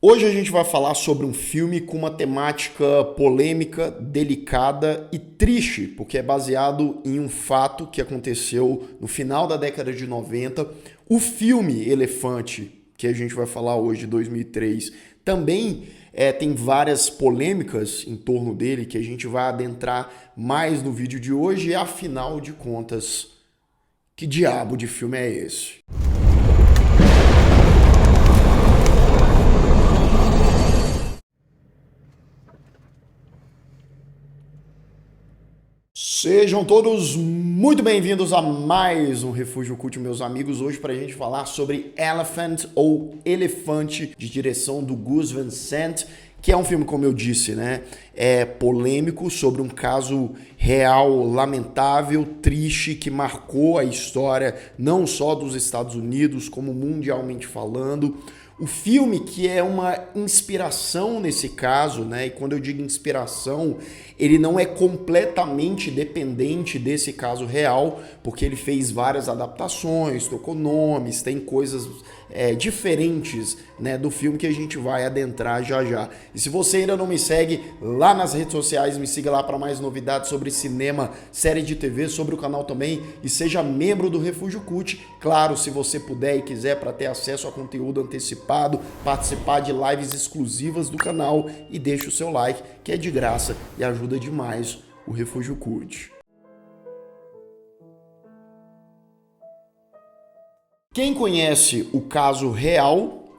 Hoje a gente vai falar sobre um filme com uma temática polêmica, delicada e triste, porque é baseado em um fato que aconteceu no final da década de 90. O filme Elefante, que a gente vai falar hoje, de 2003, também tem várias polêmicas em torno dele que a gente vai adentrar mais no vídeo de hoje. E afinal de contas, que diabo de filme é esse? Sejam todos muito bem-vindos a mais um Refúgio Cult, meus amigos. Hoje para a gente falar sobre Elephant ou Elefante, de direção do Gus Van Sant, que é um filme, como eu disse, né? É polêmico, sobre um caso real, lamentável, triste, que marcou a história não só dos Estados Unidos, como mundialmente falando. O filme que é uma inspiração nesse caso, né? E quando eu digo inspiração, ele não é completamente dependente desse caso real, porque ele fez várias adaptações, tocou nomes, tem coisas diferentes, né, do filme que a gente vai adentrar já já. E se você ainda não me segue lá nas redes sociais, me siga lá para mais novidades sobre cinema, série de TV, sobre o canal também, e seja membro do Refúgio Cult. Claro, se você puder e quiser, para ter acesso a conteúdo antecipado, participar de lives exclusivas do canal, e deixe o seu like, que é de graça e ajuda demais o Refúgio Cult. Quem conhece o caso real,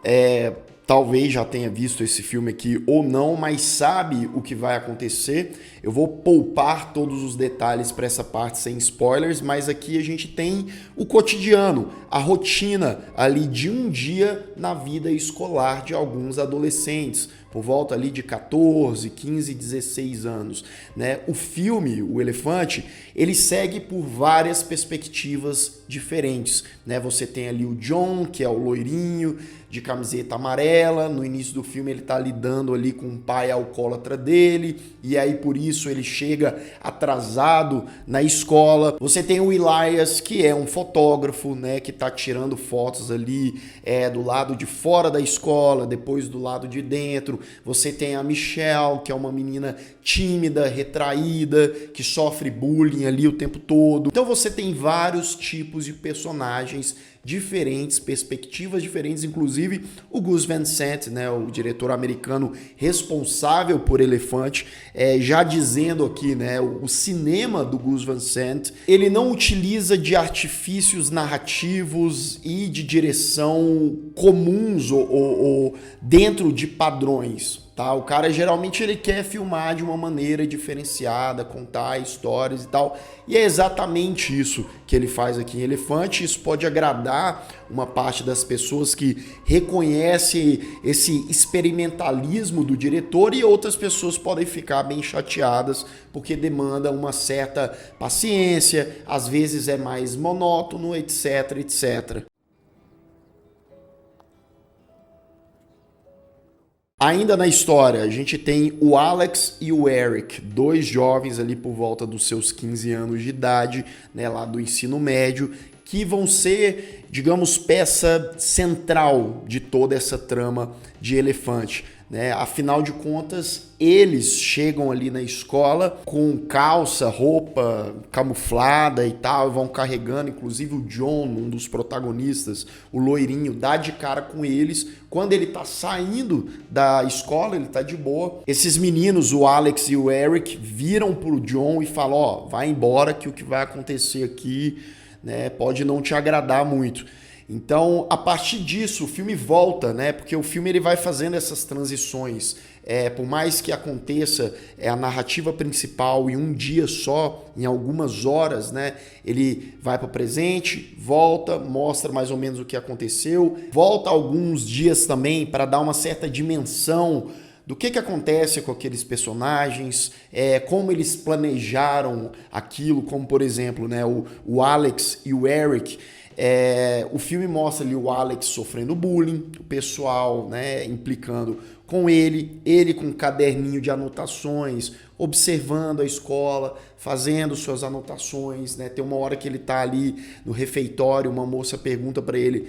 talvez já tenha visto esse filme aqui ou não, mas sabe o que vai acontecer. Eu vou poupar todos os detalhes para essa parte sem spoilers, mas aqui a gente tem o cotidiano, a rotina ali de um dia na vida escolar de alguns adolescentes, por volta ali de 14, 15, 16 anos, né? O filme, O Elefante, ele segue por várias perspectivas diferentes, né? Você tem ali o John, que é o loirinho, de camiseta amarela. No início do filme ele tá lidando ali com o pai alcoólatra dele, e aí por isso ele chega atrasado na escola. Você tem o Elias, que é um fotógrafo, né, que tá tirando fotos ali do lado de fora da escola, depois do lado de dentro. Você tem a Michelle, que é uma menina tímida, retraída, que sofre bullying ali o tempo todo. Então você tem vários tipos de personagens diferentes, perspectivas diferentes, inclusive o Gus Van Sant, né, o diretor americano responsável por Elefante, já dizendo aqui, né, o cinema do Gus Van Sant, ele não utiliza de artifícios narrativos e de direção comuns ou dentro de padrões. Tá? O cara geralmente ele quer filmar de uma maneira diferenciada, contar histórias e tal, e é exatamente isso que ele faz aqui em Elefante. Isso pode agradar uma parte das pessoas que reconhece esse experimentalismo do diretor, e outras pessoas podem ficar bem chateadas porque demanda uma certa paciência, às vezes é mais monótono, etc, etc. Ainda na história, a gente tem o Alex e o Eric, dois jovens ali por volta dos seus 15 anos de idade, né, lá do ensino médio, que vão ser, digamos, peça central de toda essa trama de Elefante, né? Afinal de contas, eles chegam ali na escola com calça, roupa camuflada e tal, e vão carregando, inclusive o John, um dos protagonistas, o loirinho, dá de cara com eles. Quando ele tá saindo da escola, ele tá de boa. Esses meninos, o Alex e o Eric, viram pro John e falam: ó, vai embora que o que vai acontecer aqui, né, pode não te agradar muito. Então, a partir disso, o filme volta, né? Porque o filme ele vai fazendo essas transições. Por mais que aconteça a narrativa principal em um dia só, em algumas horas, né? Ele vai para o presente, volta, mostra mais ou menos o que aconteceu, volta alguns dias também para dar uma certa dimensão do que acontece com aqueles personagens, como eles planejaram aquilo, como por exemplo, né, o Alex e o Eric. O filme mostra ali o Alex sofrendo bullying, o pessoal, né, implicando com ele com um caderninho de anotações, observando a escola, fazendo suas anotações, né? Tem uma hora que ele está ali no refeitório, uma moça pergunta para ele: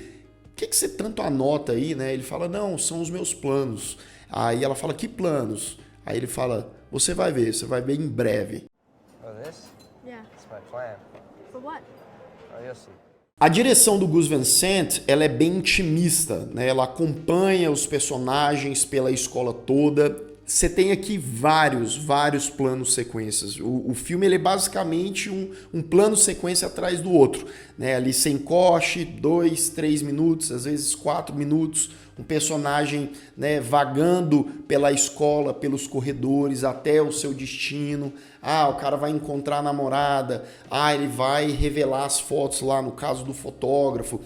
o que você tanto anota aí, né? Ele fala, não, são os meus planos. Aí ela fala, que planos? Aí ele fala, você vai ver em breve. Oh, this? Yeah. It's my plan. For what? Oh, you'll see. A direção do Gus Van Sant, ela é bem intimista, né? Ela acompanha os personagens pela escola toda. Você tem aqui vários planos sequências. O filme ele é basicamente um plano sequência atrás do outro, né? Ali sem corte, 2, 3 minutos, às vezes 4 minutos, um personagem, né, vagando pela escola, pelos corredores até o seu destino. Ah, o cara vai encontrar a namorada. Ah, ele vai revelar as fotos lá no caso do fotógrafo.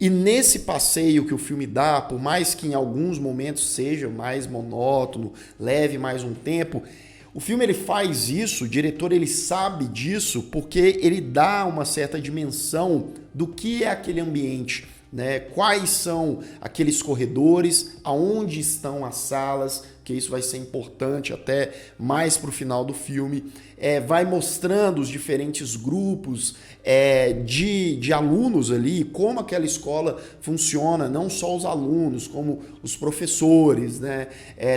E nesse passeio que o filme dá, por mais que em alguns momentos seja mais monótono, leve mais um tempo, o filme ele faz isso, o diretor ele sabe disso, porque ele dá uma certa dimensão do que é aquele ambiente, né? Quais são aqueles corredores, aonde estão as salas, que isso vai ser importante até mais para o final do filme. Vai mostrando os diferentes grupos de alunos ali, como aquela escola funciona, não só os alunos, como os professores, né?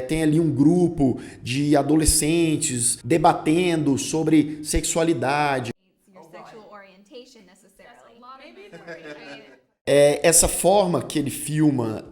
Tem ali um grupo de adolescentes debatendo sobre sexualidade. Your sexual orientation necessarily. Essa forma que ele filma,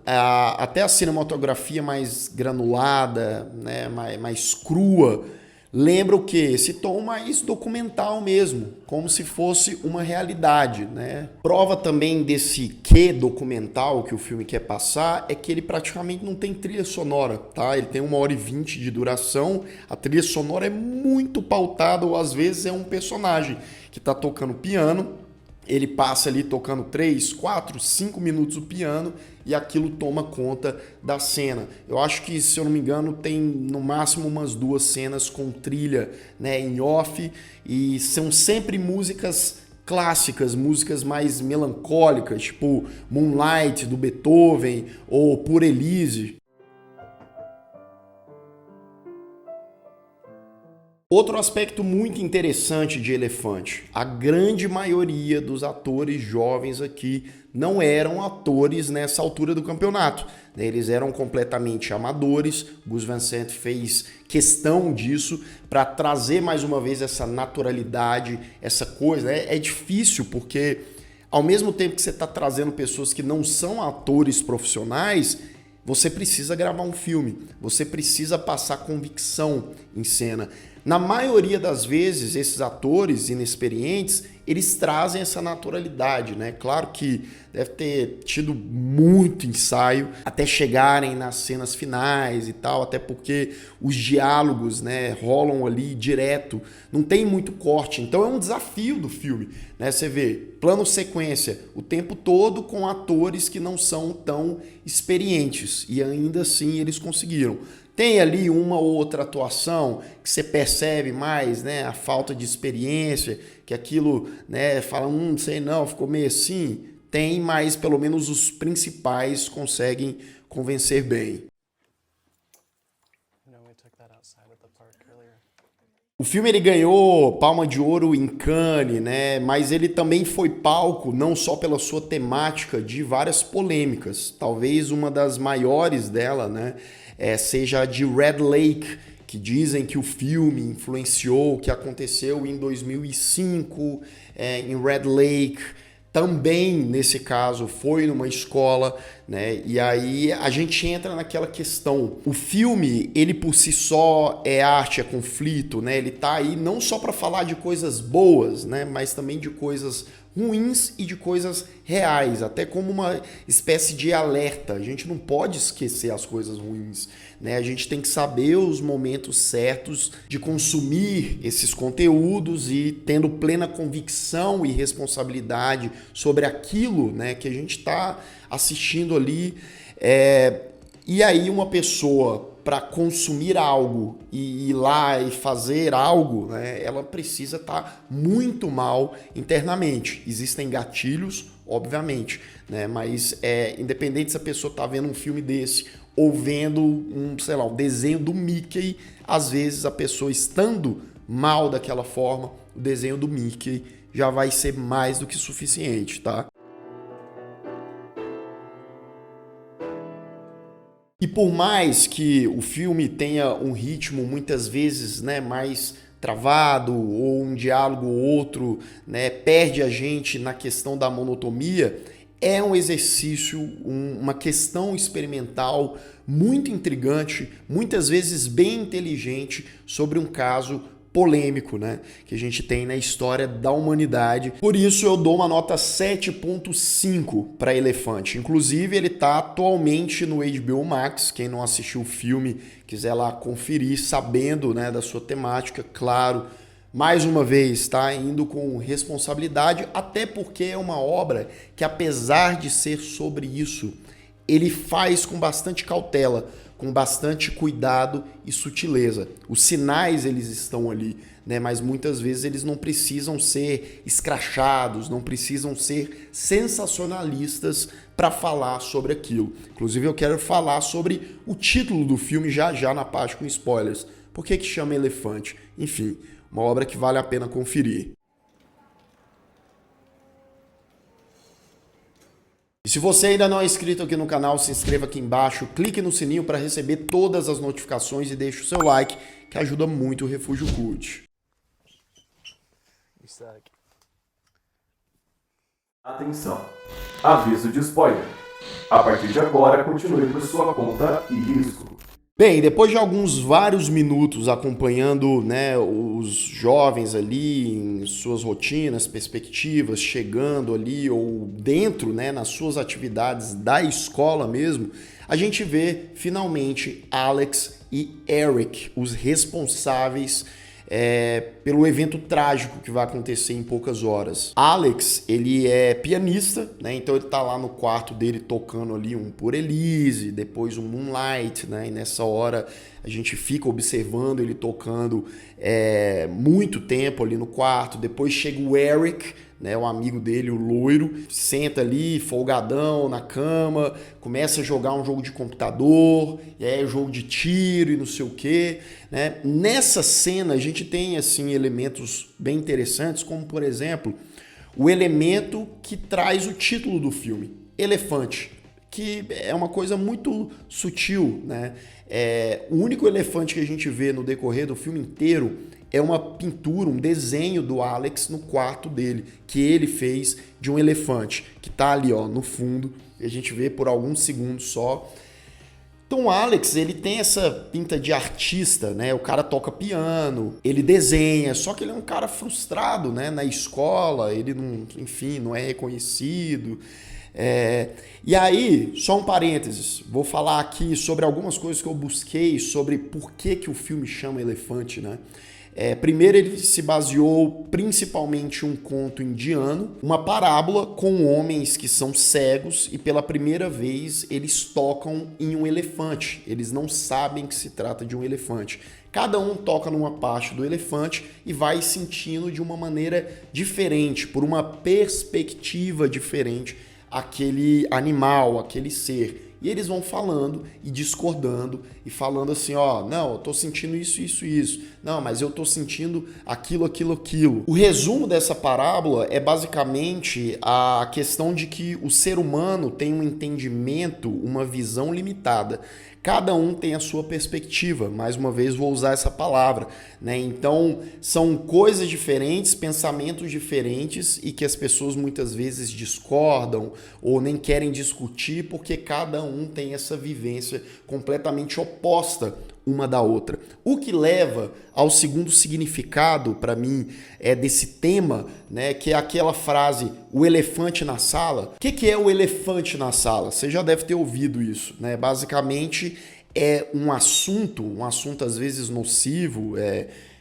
até a cinematografia mais granulada, né, mais crua, lembra o quê? Esse tom mais documental mesmo, como se fosse uma realidade, né? Prova também desse quê documental que o filme quer passar é que ele praticamente não tem trilha sonora, tá? Ele tem 1h20 de duração, a trilha sonora é muito pautada, ou às vezes é um personagem que tá tocando piano, ele passa ali tocando 3, 4, 5 minutos o piano e aquilo toma conta da cena. Eu acho que, se eu não me engano, tem no máximo umas 2 cenas com trilha, né, em off, e são sempre músicas clássicas, músicas mais melancólicas, tipo Moonlight do Beethoven ou Por Elise. Outro aspecto muito interessante de Elefante, a grande maioria dos atores jovens aqui não eram atores nessa altura do campeonato, né? Eles eram completamente amadores. Gus Van Sant fez questão disso para trazer mais uma vez essa naturalidade, essa coisa. É difícil porque ao mesmo tempo que você está trazendo pessoas que não são atores profissionais, você precisa gravar um filme, você precisa passar convicção em cena. Na maioria das vezes, esses atores inexperientes, eles trazem essa naturalidade, né? Claro que deve ter tido muito ensaio até chegarem nas cenas finais e tal, até porque os diálogos, né, rolam ali direto, não tem muito corte, então é um desafio do filme, né? Você vê plano sequência o tempo todo com atores que não são tão experientes e ainda assim eles conseguiram. Tem ali uma ou outra atuação que você percebe mais, né, a falta de experiência, que aquilo, né, fala, não sei não, ficou meio assim. Tem, mas pelo menos os principais conseguem convencer bem. O filme ele ganhou Palma de Ouro em Cannes, né? Mas ele também foi palco não só pela sua temática de várias polêmicas. Talvez uma das maiores dela, né, seja a de Red Lake, que dizem que o filme influenciou o que aconteceu em 2005 em Red Lake. Também, nesse caso, foi numa escola, né? E aí a gente entra naquela questão. O filme, ele por si só é arte, é conflito, né? Ele tá aí não só para falar de coisas boas, né? Mas também de coisas ruins e de coisas reais, até como uma espécie de alerta. A gente não pode esquecer as coisas ruins, né? A gente tem que saber os momentos certos de consumir esses conteúdos e tendo plena convicção e responsabilidade sobre aquilo, né, que a gente está assistindo ali. E aí uma pessoa, para consumir algo e ir lá e fazer algo, né, ela precisa estar muito mal internamente. Existem gatilhos, obviamente, né, mas independente se a pessoa está vendo um filme desse ou vendo um desenho do Mickey, às vezes a pessoa estando mal daquela forma, o desenho do Mickey já vai ser mais do que suficiente, tá? E por mais que o filme tenha um ritmo muitas vezes, né, mais travado ou um diálogo ou outro, né, perde a gente na questão da monotonia, é um exercício, uma questão experimental muito intrigante, muitas vezes bem inteligente sobre um caso polêmico, né, que a gente tem na história da humanidade. Por isso eu dou uma nota 7.5 para Elefante. Inclusive ele está atualmente no HBO Max. Quem não assistiu o filme, quiser lá conferir, sabendo, né, da sua temática, claro, mais uma vez, tá indo com responsabilidade, até porque é uma obra que, apesar de ser sobre isso, ele faz com bastante cautela, com bastante cuidado e sutileza. Os sinais, eles estão ali, né? Mas muitas vezes eles não precisam ser escrachados, não precisam ser sensacionalistas para falar sobre aquilo. Inclusive eu quero falar sobre o título do filme já na parte com spoilers. Por que chama Elefante? Enfim, uma obra que vale a pena conferir. E se você ainda não é inscrito aqui no canal, se inscreva aqui embaixo, clique no sininho para receber todas as notificações e deixe o seu like, que ajuda muito o Refúgio Cult. Atenção! Aviso de spoiler. A partir de agora, continue por sua conta e risco. Bem, depois de vários minutos acompanhando, né, os jovens ali em suas rotinas, perspectivas, chegando ali ou dentro, né, nas suas atividades da escola mesmo, a gente vê finalmente Alex e Eric, os responsáveis pelo evento trágico que vai acontecer em poucas horas. Alex, ele é pianista, né? Então ele tá lá no quarto dele tocando ali um Por Elise, depois um Moonlight, né? E nessa hora a gente fica observando ele tocando muito tempo ali no quarto. Depois chega o Eric, né, o amigo dele, o loiro, senta ali folgadão na cama, começa a jogar um jogo de computador, jogo de tiro e não sei o quê, né? Nessa cena a gente tem assim elementos bem interessantes, como por exemplo, o elemento que traz o título do filme, Elefante, que é uma coisa muito sutil, né? O único elefante que a gente vê no decorrer do filme inteiro é uma pintura, um desenho do Alex no quarto dele, que ele fez de um elefante, que tá ali, ó, no fundo, e a gente vê por alguns segundos só. Então o Alex, ele tem essa pinta de artista, né? O cara toca piano, ele desenha, só que ele é um cara frustrado, né? Na escola, ele não, enfim, não é reconhecido. E aí, só um parênteses, vou falar aqui sobre algumas coisas que eu busquei sobre por que o filme chama Elefante, né? Primeiro, ele se baseou principalmente em um conto indiano, uma parábola com homens que são cegos e pela primeira vez eles tocam em um elefante. Eles não sabem que se trata de um elefante. Cada um toca numa parte do elefante e vai sentindo de uma maneira diferente, por uma perspectiva diferente, aquele animal, aquele ser. E eles vão falando e discordando e falando assim, ó, não, eu tô sentindo isso, isso, isso. Não, mas eu tô sentindo aquilo, aquilo, aquilo. O resumo dessa parábola é basicamente a questão de que o ser humano tem um entendimento, uma visão limitada. Cada um tem a sua perspectiva, mais uma vez vou usar essa palavra, né? Então, são coisas diferentes, pensamentos diferentes e que as pessoas muitas vezes discordam ou nem querem discutir porque cada um tem essa vivência completamente oposta uma da outra. O que leva ao segundo significado, para mim, desse tema, né, que é aquela frase, o elefante na sala. O que é o elefante na sala? Você já deve ter ouvido isso, né? Basicamente, é um assunto às vezes nocivo,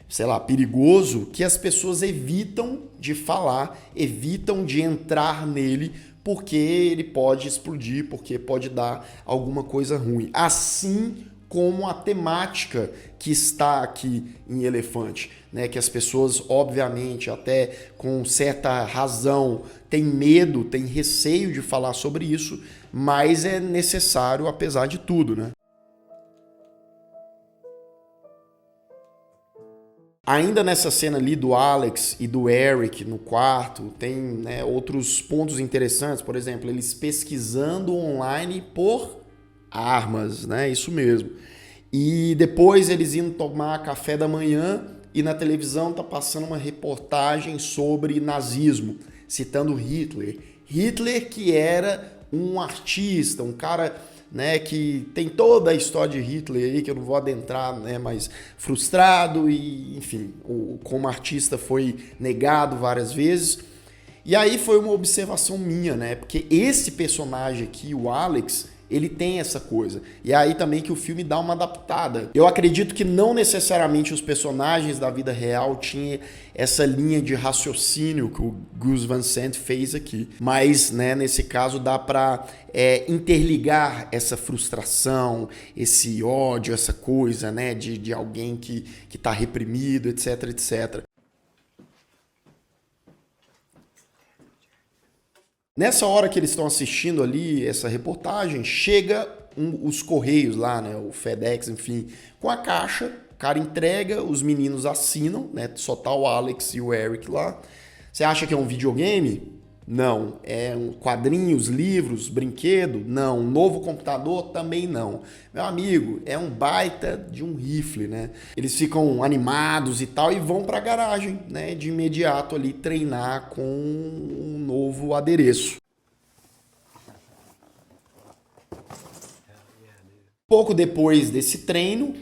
sei lá, perigoso, que as pessoas evitam de falar, evitam de entrar nele, porque ele pode explodir, porque pode dar alguma coisa ruim. Assim como a temática que está aqui em Elefante, né? Que as pessoas, obviamente, até com certa razão, têm medo, têm receio de falar sobre isso, mas é necessário apesar de tudo, né? Ainda nessa cena ali do Alex e do Eric no quarto, tem, né, outros pontos interessantes, por exemplo, eles pesquisando online por armas, né? Isso mesmo. E depois eles iam tomar café da manhã e na televisão tá passando uma reportagem sobre nazismo, citando Hitler. Hitler que era um artista, um cara, né, que tem toda a história de Hitler aí, que eu não vou adentrar, né, mas frustrado e, enfim, como artista foi negado várias vezes. E aí foi uma observação minha, né, porque esse personagem aqui, o Alex, ele tem essa coisa. E é aí também que o filme dá uma adaptada. Eu acredito que não necessariamente os personagens da vida real tinham essa linha de raciocínio que o Gus Van Sant fez aqui. Mas, né, nesse caso dá para interligar essa frustração, esse ódio, essa coisa, né, de alguém que está reprimido, etc, etc. Nessa hora que eles estão assistindo ali essa reportagem, chega os correios lá, né, o FedEx, enfim, com a caixa, o cara entrega, os meninos assinam, né, só tá o Alex e o Eric lá. Você acha que é um videogame? Não. É quadrinhos, livros, brinquedo? Não. Um novo computador? Também não. Meu amigo, é um baita de um rifle, né? Eles ficam animados e tal e vão para a garagem, né? De imediato ali treinar com um novo adereço. Pouco depois desse treino,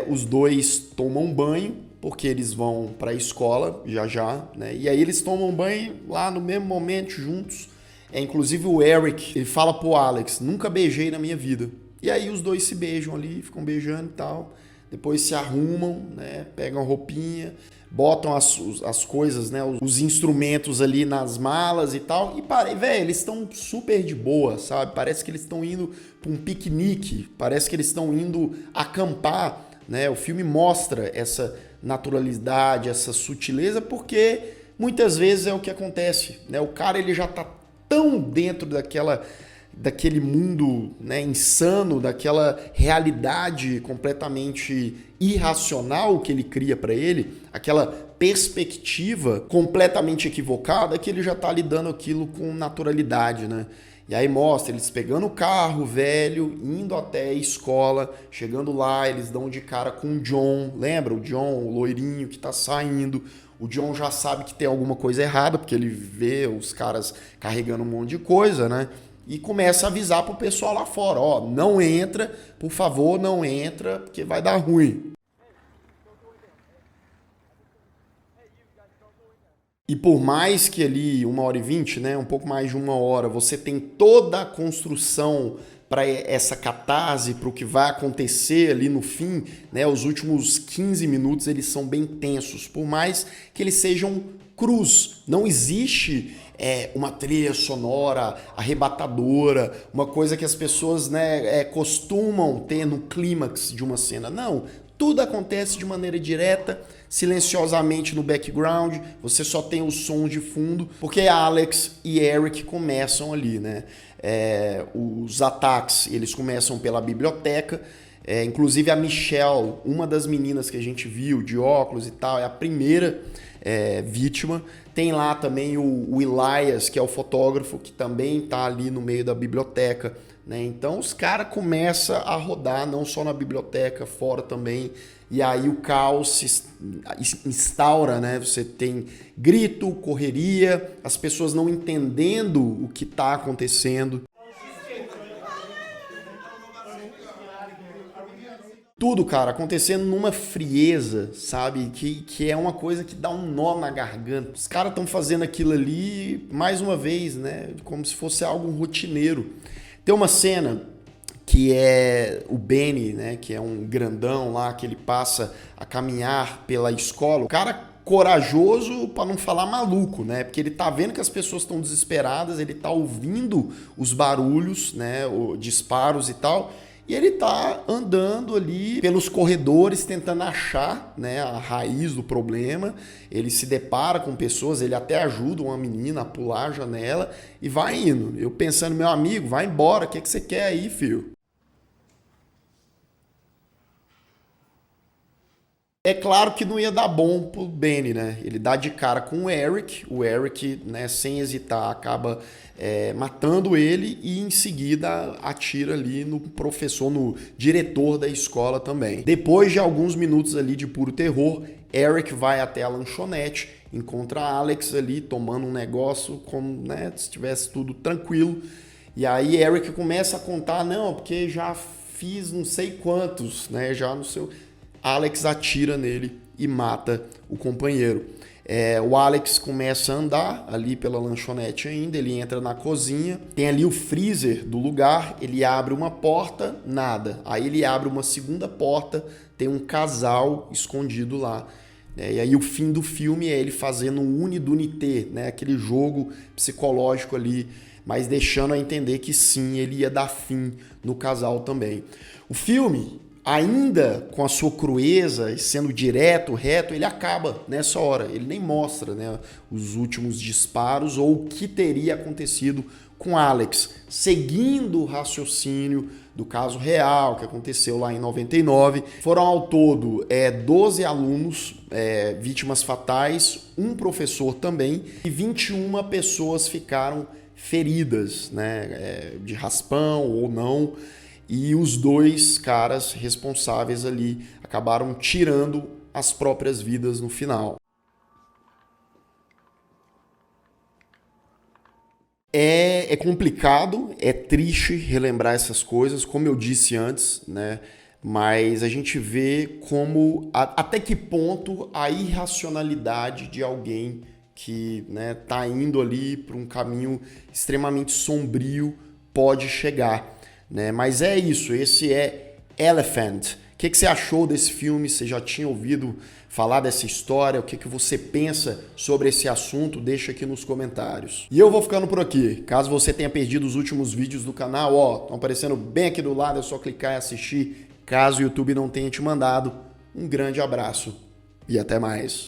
os dois tomam banho, porque eles vão para a escola já, né? E aí eles tomam banho lá no mesmo momento, juntos. Inclusive o Eric, ele fala pro Alex, nunca beijei na minha vida. E aí os dois se beijam ali, ficam beijando e tal. Depois se arrumam, né? Pegam a roupinha, botam as coisas, né? Os instrumentos ali nas malas e tal. E, velho, eles estão super de boa, sabe? Parece que eles estão indo para um piquenique. Parece que eles estão indo acampar, né? O filme mostra essa naturalidade, essa sutileza, porque muitas vezes é o que acontece, né? O cara ele já tá tão dentro daquele mundo, né, insano, daquela realidade completamente irracional que ele cria para ele, aquela perspectiva completamente equivocada, que ele já tá lidando aquilo com naturalidade, né? E aí mostra eles pegando o carro velho, indo até a escola, chegando lá, eles dão de cara com o John, lembra? O John, o loirinho que tá saindo. O John já sabe que tem alguma coisa errada, porque ele vê os caras carregando um monte de coisa, né? E começa a avisar pro pessoal lá fora, ó, não entra, por favor, não entra, porque vai dar ruim. E por mais que ali 1h20, né, um pouco mais de 1 hora, você tem toda a construção para essa catarse, para o que vai acontecer ali no fim, né, os últimos 15 minutos eles são bem tensos, por mais que eles sejam crus. Não existe uma trilha sonora arrebatadora, uma coisa que as pessoas, né, costumam ter no clímax de uma cena. Não, tudo acontece de maneira direta, silenciosamente no background, você só tem o som de fundo, porque Alex e Eric começam ali, né? Os ataques, eles começam pela biblioteca, inclusive a Michelle, uma das meninas que a gente viu, de óculos e tal, é a primeira vítima. Tem lá também o Elias, que é o fotógrafo, que também está ali no meio da biblioteca, né? Então os caras começam a rodar, não só na biblioteca, fora também, e aí o caos se instaura, né? Você tem grito, correria, as pessoas não entendendo o que está acontecendo. Tudo, cara, acontecendo numa frieza, sabe? Que é uma coisa que dá um nó na garganta. Os caras estão fazendo aquilo ali, mais uma vez, né? Como se fosse algo rotineiro. Tem uma cena que é o Benny, né? Que é um grandão lá, que ele passa a caminhar pela escola. O cara corajoso, para não falar maluco, né? Porque ele tá vendo que as pessoas estão desesperadas, ele tá ouvindo os barulhos, né? Os disparos e tal. E ele tá andando ali pelos corredores tentando achar, né, a raiz do problema. Ele se depara com pessoas, ele até ajuda uma menina a pular a janela e vai indo. Eu pensando, meu amigo, vai embora, o que você quer aí, filho? É claro que não ia dar bom pro Benny, né? Ele dá de cara com o Eric, né, sem hesitar, acaba matando ele e em seguida atira ali no professor, no diretor da escola também. Depois de alguns minutos ali de puro terror, Eric vai até a lanchonete, encontra a Alex ali tomando um negócio como, né, se tivesse tudo tranquilo. E aí Eric começa a contar, não, porque já fiz não sei quantos, né, já no seu... Alex atira nele e mata o companheiro. O Alex começa a andar ali pela lanchonete ainda, ele entra na cozinha, tem ali o freezer do lugar, ele abre uma porta, nada. Aí ele abre uma segunda porta, tem um casal escondido lá. E aí o fim do filme é ele fazendo um unidunité, né? Aquele jogo psicológico ali, mas deixando a entender que sim, ele ia dar fim no casal também. O filme, ainda com a sua crueza e sendo direto, reto, ele acaba nessa hora. Ele nem mostra, né, os últimos disparos ou o que teria acontecido com Alex, seguindo o raciocínio do caso real que aconteceu lá em 99. Foram ao todo 12 alunos vítimas fatais, um professor também, e 21 pessoas ficaram feridas, né, de raspão ou não. E os dois caras responsáveis ali acabaram tirando as próprias vidas no final. É complicado, é triste relembrar essas coisas, como eu disse antes, né? Mas a gente vê como, até que ponto a irracionalidade de alguém que, né, tá indo ali para um caminho extremamente sombrio pode chegar. Né? Mas é isso, esse é Elephant. O que você achou desse filme? Você já tinha ouvido falar dessa história? O que você pensa sobre esse assunto? Deixa aqui nos comentários. E eu vou ficando por aqui. Caso você tenha perdido os últimos vídeos do canal, estão aparecendo bem aqui do lado, é só clicar e assistir. Caso o YouTube não tenha te mandado, um grande abraço e até mais.